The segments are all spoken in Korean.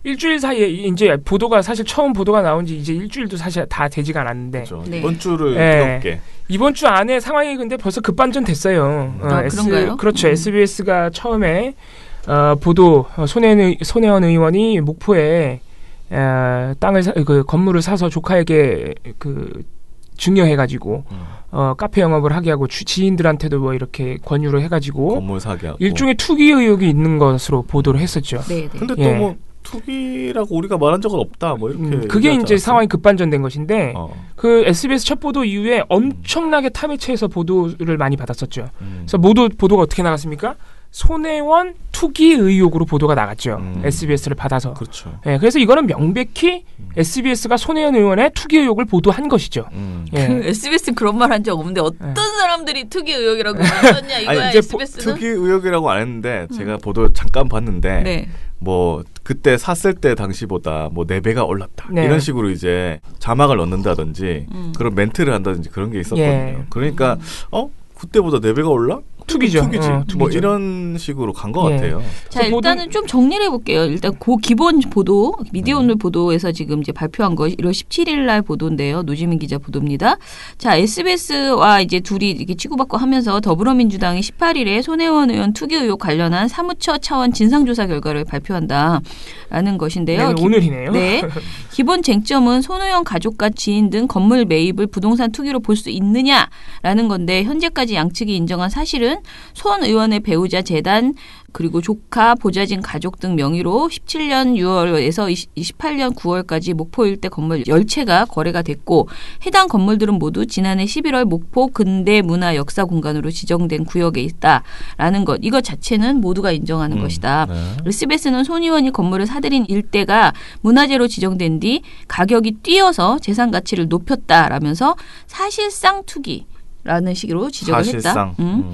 일주일 사이에 이제 보도가 사실 처음 보도가 나온 지 이제 일주일도 사실 다 되지가 않았는데 그렇죠. 네. 이번 주를 네. 뜨겁게 이번 주 안에 상황이 근데 벌써 급반전 됐어요. 그런가요? 그렇죠. SBS가 처음에 보도 손혜원 의원이 목포에 그 건물을 사서 조카에게 그 증여해가지고 카페 영업을 하게 하고 지인들한테도 뭐 이렇게 권유를 해가지고 건물 사기하고 일종의 투기 의혹이 있는 것으로 보도를 했었죠. 네, 네. 근데 예. 또 뭐 투기라고 우리가 말한 적은 없다 뭐 이렇게 그게 얘기하지 이제 않았어요? 상황이 급반전된 것인데 어. 그 SBS 첫 보도 이후에 엄청나게 탐해체에서 보도를 많이 받았었죠. 음. 그래서 보도가 어떻게 나갔습니까? 손혜원 투기 의혹으로 보도가 나갔죠. SBS를 받아서. 그렇죠. 예, 그래서 이거는 명백히 SBS가 손혜원 의원의 투기 의혹을 보도한 것이죠. 예. 그 SBS 그런 말 한 적 없는데 어떤 사람들이 투기 의혹이라고 썼냐 이거야. 아니, 이제 SBS는? 투기 의혹이라고 안 했는데 제가 보도 잠깐 봤는데 네. 뭐 그때 샀을 때 당시보다 뭐 4배가 올랐다 네. 이런 식으로 이제 자막을 넣는다든지 그런 멘트를 한다든지 그런 게 있었거든요. 예. 그러니까 그때보다 4배가 올라? 투기죠. 투기지. 투기죠. 뭐 이런 식으로 간 것 예. 같아요. 자, 일단은 좀 정리를 해볼게요. 일단 그 기본 보도, 미디어 오늘 보도에서 지금 이제 발표한 거 1월 17일 날 보도인데요. 노지민 기자 보도입니다. 자, SBS와 이제 둘이 이렇게 치고받고 하면서 더불어민주당이 18일에 손혜원 의원 투기 의혹 관련한 사무처 차원 진상조사 결과를 발표한다라는 것인데요. 네, 오늘이네요. 네. 기본 쟁점은 손 의원 가족과 지인 등 건물 매입을 부동산 투기로 볼 수 있느냐라는 건데 현재까지 양측이 인정한 사실은 손 의원의 배우자 재단 그리고 조카, 보좌진 가족 등 명의로 17년 6월에서 28년 9월까지 목포 일대 건물 10채가 거래가 됐고 해당 건물들은 모두 지난해 11월 목포 근대 문화 역사 공간으로 지정된 구역에 있다라는 것. 이것 자체는 모두가 인정하는 것이다. 네. SBS는 손 의원이 건물을 사들인 일대가 문화재로 지정된 뒤 가격이 뛰어서 재산 가치를 높였다라면서 사실상 투기라는 식으로 지적을 사실상. 했다.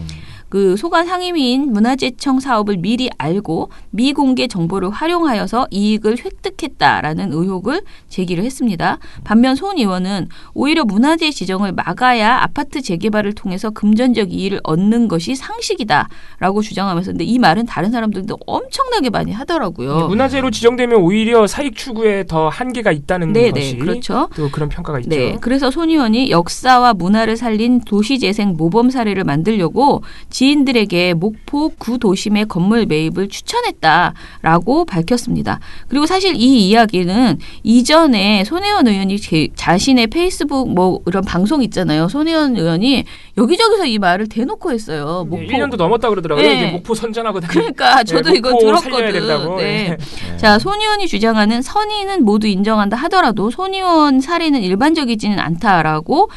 그 소관 상임위인 문화재청 사업을 미리 알고 미공개 정보를 활용하여서 이익을 획득했다라는 의혹을 제기를 했습니다. 반면 손 의원은 오히려 문화재 지정을 막아야 아파트 재개발을 통해서 금전적 이익을 얻는 것이 상식이다라고 주장하면서 근데 이 말은 다른 사람들도 엄청나게 많이 하더라고요. 문화재로 지정되면 오히려 사익 추구에 더 한계가 있다는 것이 그렇죠. 또 그런 평가가 있죠. 네, 그래서 손 의원이 역사와 문화를 살린 도시재생 모범 사례를 만들려고 지인들에게 목포 구도심의 건물 매입을 추천했다라고 밝혔습니다. 그리고 사실 이 이야기는 이전에 손혜원 의원이 자신의 페이스북 뭐 이런 방송 있잖아요. 손혜원 의원이 여기저기서 이 말을 대놓고 했어요. 목포. 1년도 넘었다 그러더라고요. 네. 이제 목포 선전하고 그러니까 저도 네, 이거 목포 살려야 들었거든. 된다고. 네. 네. 자, 손 의원이 주장하는 선의는 모두 인정한다 하더라도 손 의원 사례는 일반적이지는 않다라고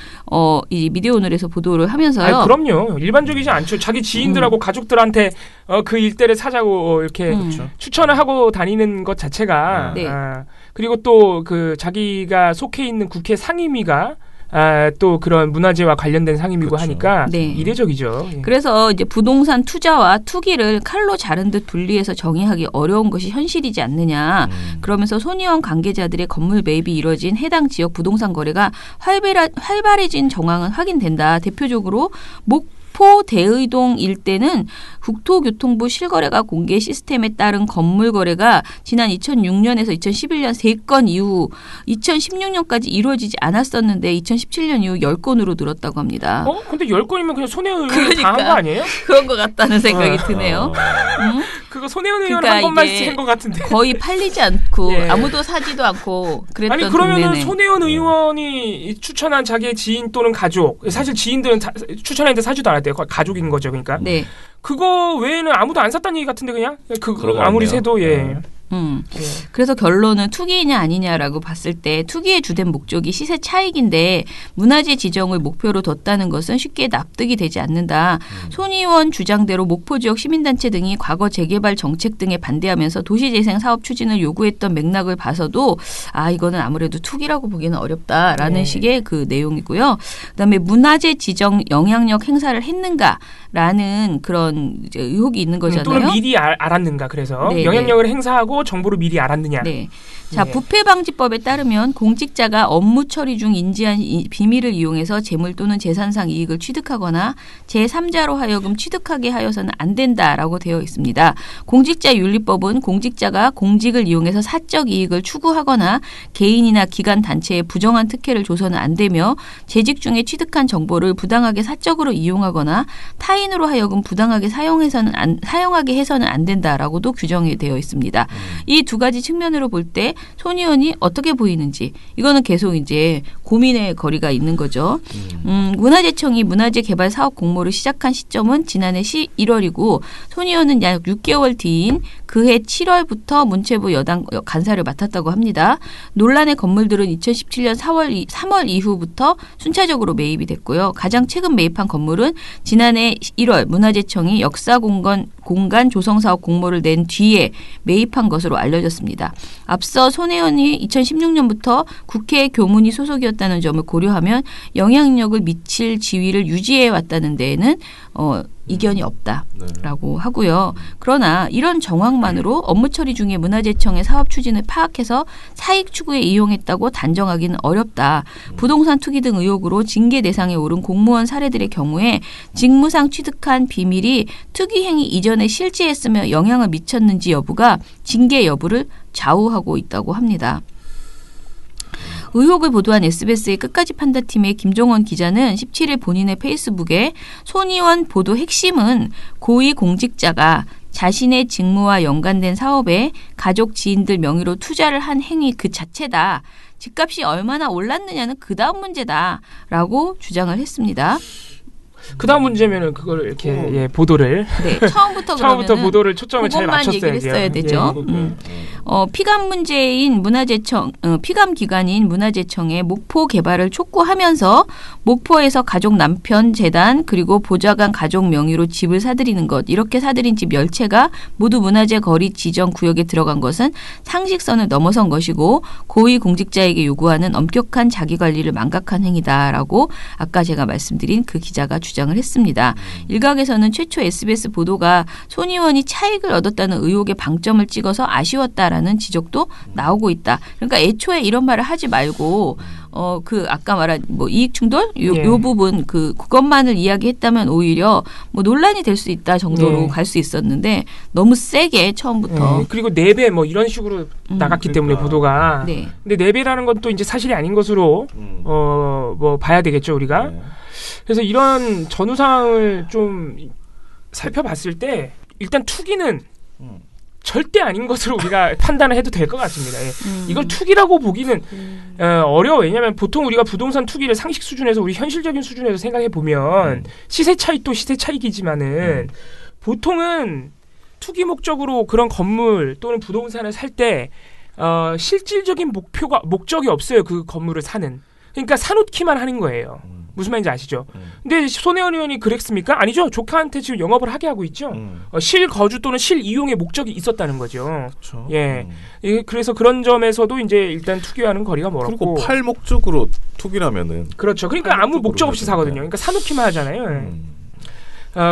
이 미디어 오늘에서 보도를 하면서요. 아니, 그럼요. 일반적이지 않죠. 자기 지인들하고 가족들한테 그 일대를 사자고 이렇게 추천을 하고 다니는 것 자체가 네. 그리고 또 그 자기가 속해 있는 국회 상임위가 또 그런 문화재와 관련된 상임이고 그렇죠. 하니까 네. 이례적이죠. 예. 그래서 이제 부동산 투자와 투기를 칼로 자른 듯 분리해서 정의하기 어려운 것이 현실이지 않느냐. 그러면서 손 의원 관계자들의 건물 매입이 이뤄진 해당 지역 부동산 거래가 활발해진 정황은 확인된다. 대표적으로 목포 대의동 일대는 국토교통부 실거래가 공개 시스템에 따른 건물 거래가 지난 2006년에서 2011년 3건 이후 2016년까지 이루어지지 않았었는데 2017년 이후 10건으로 늘었다고 합니다. 근데 10건이면 그냥 손혜원 의원이 다 한 거 아니에요? 그런 것 같다는 생각이 드네요. 그거 손혜원 의원 그러니까 한 것만 이게 쓴 것 같은데. 거의 팔리지 않고 예. 아무도 사지도 않고 그랬던 아니 그러면은 동네네. 손혜원 의원이 추천한 자기의 지인 또는 가족, 사실 지인들은 추천했는데 사지도 않았대요. 가족인 거죠, 그러니까. 네. 그거 외에는 아무도 안 샀다는 얘기 같은데 그냥 그런 거 아무리 같네요. 세도 예. 그래서 결론은 투기이냐 아니냐라고 봤을 때 투기의 주된 목적이 시세 차익인데 문화재 지정을 목표로 뒀다는 것은 쉽게 납득이 되지 않는다. 손 의원 주장대로 목포 지역 시민단체 등이 과거 재개발 정책 등에 반대하면서 도시재생 사업 추진을 요구했던 맥락을 봐서도 이거는 아무래도 투기라고 보기는 어렵다라는 식의 그 내용이고요. 그다음에 문화재 지정 영향력 행사를 했는가라는 그런 이제 의혹이 있는 거잖아요. 또는 미리 알았는가 그래서 네, 영향력을 행사하고 알고 정보를 미리 알았느냐. 네. 자, 부패방지법에 따르면 공직자가 업무 처리 중 인지한 비밀을 이용해서 재물 또는 재산상 이익을 취득하거나 제3자로 하여금 취득하게 하여서는 안 된다라고 되어 있습니다. 공직자윤리법은 공직자가 공직을 이용해서 사적 이익을 추구하거나 개인이나 기관 단체에 부정한 특혜를 줘서는 안 되며 재직 중에 취득한 정보를 부당하게 사적으로 이용하거나 타인으로 하여금 부당하게 사용하게 해서는 안 된다라고도 규정이 되어 있습니다. 이 두 가지 측면으로 볼 때 손 의원이 어떻게 보이는지 이거는 계속 이제 고민의 거리가 있는 거죠. 문화재청이 문화재개발 사업 공모를 시작한 시점은 지난해 1월이고 손 의원은 약 6개월 뒤인 그해 7월부터 문체부 여당 간사를 맡았다고 합니다. 논란의 건물들은 2017년 3월 이후부터 순차적으로 매입이 됐고요. 가장 최근 매입한 건물은 지난해 1월 문화재청이 역사공간 조성사업 공모를 낸 뒤에 매입한 것으로 알려졌습니다. 앞서 손 의원이 2016년부터 국회 교문위 소속이었다는 점을 고려하면 영향력을 미칠 지위를 유지해 왔다는 데에는 이견이 없다라고 하고요. 그러나 이런 정황만으로 업무 처리 중에 문화재청의 사업 추진을 파악해서 사익 추구에 이용했다고 단정하기는 어렵다. 부동산 투기 등 의혹으로 징계 대상에 오른 공무원 사례들의 경우에 직무상 취득한 비밀이 투기 행위 이전에 실제했으며 영향을 미쳤는지 여부가 징계 여부를 좌우하고 있다고 합니다. 의혹을 보도한 SBS의 끝까지 판다팀의 김종원 기자는 17일 본인의 페이스북에 손 의원 보도 핵심은 고위 공직자가 자신의 직무와 연관된 사업에 가족 지인들 명의로 투자를 한 행위 그 자체다. 집값이 얼마나 올랐느냐는 그 다음 문제다라고 주장을 했습니다. 그 다음 문제면은 그걸 이렇게 보도를 처음부터 보도를 초점을 잘 맞췄어야 했어야 되죠. 피감 문제인 피감 기관인 문화재청의 목포 개발을 촉구하면서 목포에서 가족 남편 재단 그리고 보좌관 가족 명의로 집을 사들이는 것 이렇게 사들인 집 10채가 모두 문화재 거리 지정 구역에 들어간 것은 상식선을 넘어선 것이고 고위 공직자에게 요구하는 엄격한 자기관리를 망각한 행위다라고 아까 제가 말씀드린 그 기자가 주장을 했습니다. 일각에서는 최초 SBS 보도가 손 의원이 차익을 얻었다는 의혹에 방점을 찍어서 아쉬웠다라는 지적도 나오고 있다. 그러니까 애초에 이런 말을 하지 말고 아까 말한 이익 충돌 요 부분 그것만을 이야기했다면 오히려 논란이 될 수 있다 정도로 갈 수 있었는데 너무 세게 처음부터 그리고 4배 이런 식으로 나갔기 때문에 보도가 근데 4배라는 건 또 이제 사실이 아닌 것으로 봐야 되겠죠 우리가. 그래서 이런 전후상을 좀 살펴봤을 때 일단 투기는 절대 아닌 것으로 우리가 판단을 해도 될 것 같습니다. 이걸 투기라고 보기는 어려워. 왜냐하면 보통 우리가 부동산 투기를 상식 수준에서 우리 현실적인 수준에서 생각해 보면 시세 차익도 시세 차익이지만은 보통은 투기 목적으로 그런 건물 또는 부동산을 살 때 실질적인 목적이 없어요. 그 건물을 사는. 그러니까 사놓기만 하는 거예요. 무슨 말인지 아시죠? 근데 손혜원 의원이 그랬습니까? 아니죠. 조카한테 지금 영업을 하게 하고 있죠. 실거주 또는 실이용의 목적이 있었다는 거죠. 그렇죠. 그래서 그런 점에서도 이제 일단 투기와는 거리가 멀었고. 그리고 팔 목적으로 투기라면은. 그렇죠. 그러니까 아무 목적 없이 사거든요. 그러니까 사놓기만 하잖아요.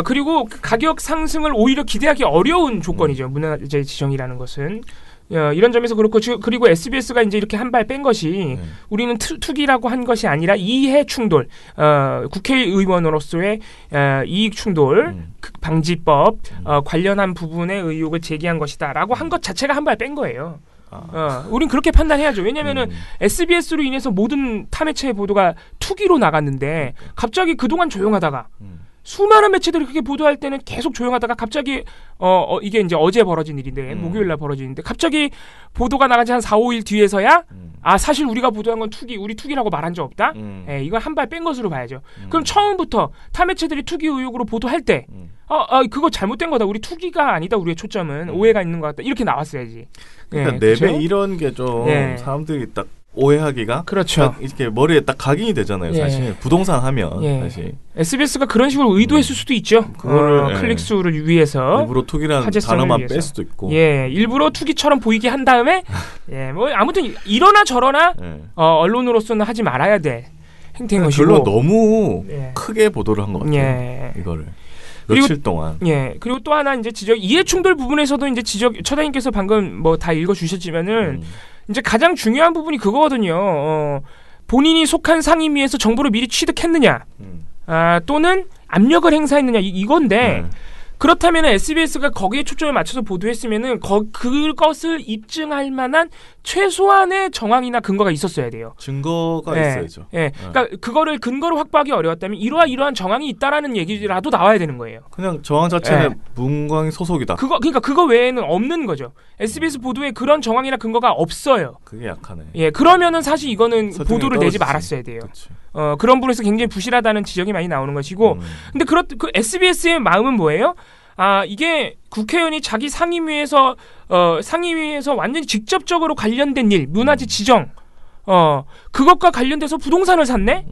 그리고 그 가격 상승을 오히려 기대하기 어려운 조건이죠. 문화재 지정이라는 것은. 이런 점에서 그렇고 그리고 SBS가 이제 이렇게 한 발 뺀 것이 우리는 투기라고 한 것이 아니라 이해 충돌, 국회의원으로서의 이익 충돌 방지법 관련한 부분의 의혹을 제기한 것이다라고 한 것 자체가 한 발 뺀 거예요. 우린 그렇게 판단해야죠. 왜냐면은 SBS로 인해서 모든 탐해체의 보도가 투기로 나갔는데 갑자기 그동안 조용하다가 수많은 매체들이 그렇게 보도할 때는 계속 조용하다가 갑자기 이게 이제 어제 벌어진 일인데 목요일 날 벌어진 일인데 갑자기 보도가 나간 지 한 4, 5일 뒤에서야 사실 우리가 보도한 건 우리 투기라고 말한 적 없다. 이건 한 발 뺀 것으로 봐야죠. 그럼 처음부터 타매체들이 투기 의혹으로 보도할 때 그거 잘못된 거다. 우리 투기가 아니다. 우리의 초점은 오해가 있는 것 같다. 이렇게 나왔어야지. 그러니까 내배 이런 게 좀 사람들이 딱 오해하기가 그렇죠. 이렇게 머리에 딱 각인이 되잖아요. 사실 부동산 하면 사실 SBS가 그런 식으로 의도했을 수도 있죠. 그거를 클릭 수를 위해서 일부러 투기라는 단어만 뺄 수도 있고. 일부러 투기처럼 보이게 한 다음에 아무튼 이러나 저러나 언론으로서는 하지 말아야 돼 행태인 것이고. 별로 너무 크게 보도를 한 것 같아요. 이거를. 며칠 동안. 예. 그리고 또 하나 이제 이해 충돌 부분에서도 이제 처장님께서 방금 뭐 다 읽어주셨지만은 이제 가장 중요한 부분이 그거거든요. 본인이 속한 상임위에서 정보를 미리 취득했느냐, 또는 압력을 행사했느냐 이건데. 그렇다면 SBS가 거기에 초점을 맞춰서 보도했으면은 그것을 입증할 만한 최소한의 정황이나 근거가 있었어야 돼요. 증거가 있어야죠. 그러니까 그거를 근거로 확보하기 어려웠다면 이러한 정황이 있다라는 얘기라도 나와야 되는 거예요. 그냥 정황 자체는 문광희 소속이다. 그러니까 그거 외에는 없는 거죠. SBS 보도에 그런 정황이나 근거가 없어요. 그게 약하네. 예, 그러면은 사실 이거는 보도를 내지 말았어야 돼요. 그치. 그런 부분에서 굉장히 부실하다는 지적이 많이 나오는 것이고, 근데 그 SBS의 마음은 뭐예요? 이게 국회의원이 자기 상임위에서 완전히 직접적으로 관련된 일, 문화재 지정, 그것과 관련돼서 부동산을 샀네?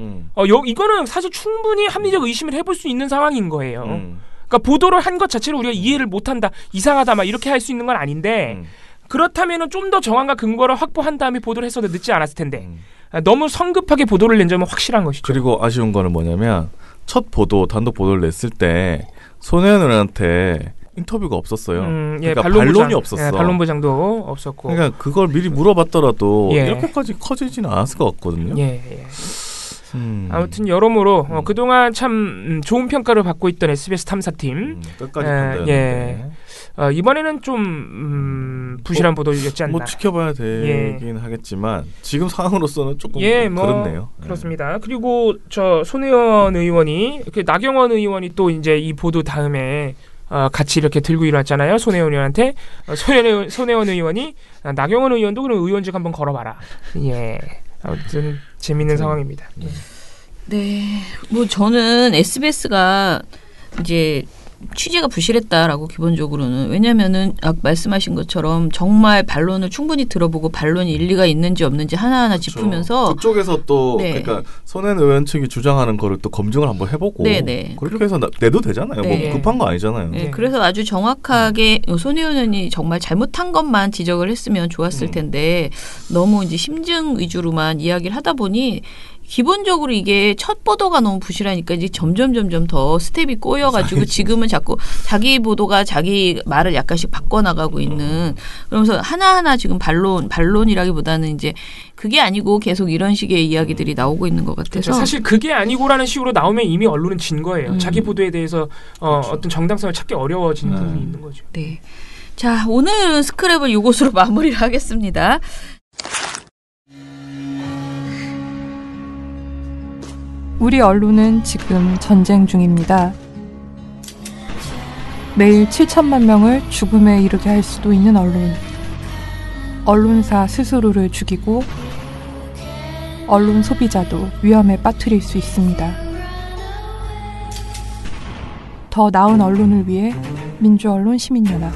이거는 사실 충분히 합리적 의심을 해볼 수 있는 상황인 거예요. 그러니까 보도를 한 것 자체를 우리가 이해를 못한다, 이상하다, 막 이렇게 할 수 있는 건 아닌데, 그렇다면은 좀 더 정황과 근거를 확보한 다음에 보도를 했어도 늦지 않았을 텐데, 너무 성급하게 보도를 낸 점은 확실한 것이죠. 그리고 아쉬운 거는 뭐냐면 단독 보도를 냈을 때 손혜원 의원한테 인터뷰가 없었어요. 그러니까 반론이 없었어. 반론보장도 없었고. 그러니까 그걸 미리 물어봤더라도 이렇게까지 커지지는 않았을 것 같거든요. 아무튼 여러모로 그동안 참 좋은 평가를 받고 있던 SBS 탐사팀 끝까지 판단했는데 이번에는 좀 부실한 보도였지 않나. 뭐 지켜봐야 되긴 하겠지만 지금 상황으로서는 조금 그렇네요. 그렇습니다. 그리고 손혜원 의원이 나경원 의원이 또 이제 이 보도 다음에 같이 이렇게 들고 일어났잖아요. 손혜원 의원한테 손혜원 의원이 나경원 의원도 그럼 의원직 한번 걸어봐라. 아무튼 재밌는 상황입니다. 네, 뭐 저는 SBS가 이제 취재가 부실했다라고 기본적으로는, 왜냐면은 아까 말씀하신 것처럼 정말 반론을 충분히 들어보고 반론이 일리가 있는지 없는지 하나하나 짚으면서 그쪽에서 또 그러니까 손혜원 의원 측이 주장하는 거를 또 검증을 한번 해보고 그렇게 해서 내도 되잖아요. 뭐 급한 거 아니잖아요. 그래서 아주 정확하게 손혜원 의원이 정말 잘못한 것만 지적을 했으면 좋았을 텐데 너무 이제 심증 위주로만 이야기를 하다 보니 기본적으로 이게 첫 보도가 너무 부실하니까 이제 점점 더 스텝이 꼬여가지고 지금은 자꾸 자기 보도가 자기 말을 약간씩 바꿔나가고 있는, 그러면서 하나하나 지금 반론이라기보다는 이제 그게 아니고 계속 이런 식의 이야기들이 나오고 있는 것 같아서. 그렇죠. 사실 그게 아니고라는 식으로 나오면 이미 언론은 진 거예요. 자기 보도에 대해서 어떤 정당성을 찾기 어려워진 부분이 있는 거죠. 네. 자, 오늘 스크랩을 이것으로 마무리를 하겠습니다. 우리 언론은 지금 전쟁 중입니다. 매일 7천만 명을 죽음에 이르게 할 수도 있는 언론. 언론사 스스로를 죽이고 언론 소비자도 위험에 빠뜨릴 수 있습니다. 더 나은 언론을 위해 민주언론 시민연합.